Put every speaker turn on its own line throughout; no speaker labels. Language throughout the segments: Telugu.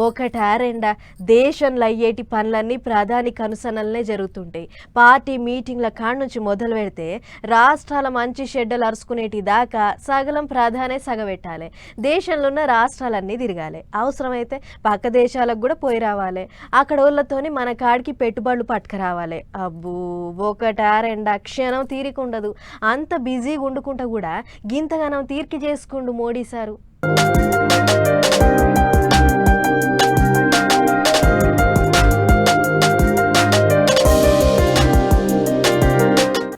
ఒకటా రెండా దేశంలో అయ్యేటి పనులన్నీ ప్రధాని కనుసనలనే జరుగుతుంటాయి. పార్టీ మీటింగ్ల కాడ నుంచి మొదలు పెడితే రాష్ట్రాల మంచి షెడ్డలు అరుచుకునేటి దాకా సగలం ప్రధానే సగబెట్టాలి. దేశంలో ఉన్న రాష్ట్రాలన్నీ తిరగాలి. అవసరమైతే పక్క దేశాలకు కూడా పోయి రావాలి. అక్కడ వాళ్ళతోని మన కాడికి పెట్టుబడులు పట్టుకురావాలి. అబ్బో ఒకటా రెండా క్షణం తీరికుండదు. అంత బిజీగా ఉండుకుంటా కూడా గింతగానం తీర్కి చేసుకుండు మోడీ సారు.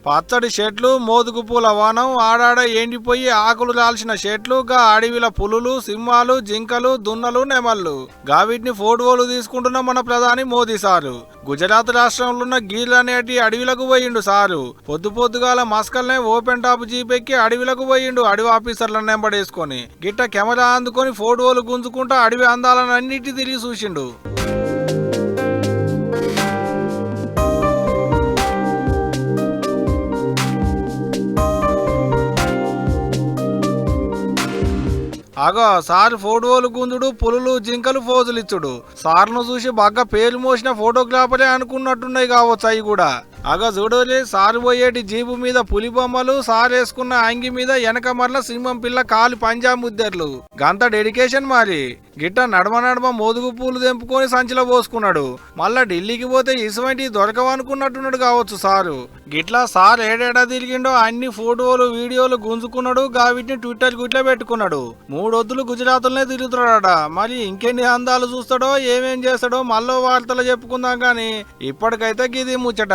పచ్చడి చెట్లు, మోదుగు పూల వనం, ఆడాడ ఎండిపోయి ఆకులు రాల్సిన చెట్లు, గా అడవిల పులులు, సింహాలు, జింకలు, దున్నలు, నెమళ్ళు గావిటిని ఫోటోలు తీసుకుంటున్న మన ప్రధాని మోదీ సారు. గుజరాత్ రాష్ట్రంలో ఉన్న గీర్ అనేటి అడవిలకు పోయిండు సారు. పొద్దుగాల మస్కల్నే ఓపెన్ టాప్ జీపెక్కి అడవిలకు పోయిండు అడవి ఆఫీసర్లను నెంబడేసుకొని. గిట్ట కెమెరా అందుకొని ఫోటోలు గుంజుకుంటా అడవి అందాలను అన్నిటి తిరిగి చూసిండు. అగో సార్ ఫోటోలు గుంజుడు, పులులు జింకలు ఫోజులిచ్చుడు. సార్ను చూసి బాగా పేరు మోసిన ఫోటోగ్రాఫరే అనుకున్నట్టున్నాయి కావచ్చు అవి కూడా. అగో చూడలే సారు పోయేటి జీబు మీద పులి బొమ్మలు, సార్ వేసుకున్న అంగి మీద వెనక మరల సింహం పిల్ల కాలు పంజాబ్ ముద్దర్లు. గంత డెడికేషన్ మరి. గిట్ట నడమ మోదుగు పూలు తెంపుకొని సంచిలో పోసుకున్నాడు. మళ్ళా ఢిల్లీకి పోతే ఇసువంటి దొరకవనుకున్నట్టున్నాడు కావచ్చు సారు. గిట్లా సార్ ఏడేడా తిరిగిండో అన్ని ఫోటోలు వీడియోలు గుంజుకున్నాడు. గావిటిని ట్విట్టర్ గుట్లా పెట్టుకున్నాడు. 3 వద్దులు గుజరాత్లోనే తిరుగుతున్నాడట. మరి ఇంకెన్ని అందాలు చూస్తాడో ఏమేం చేస్తాడో మళ్ళీ వార్తలు చెప్పుకుందాం కానీ ఇప్పటికైతే గిది ముచ్చట.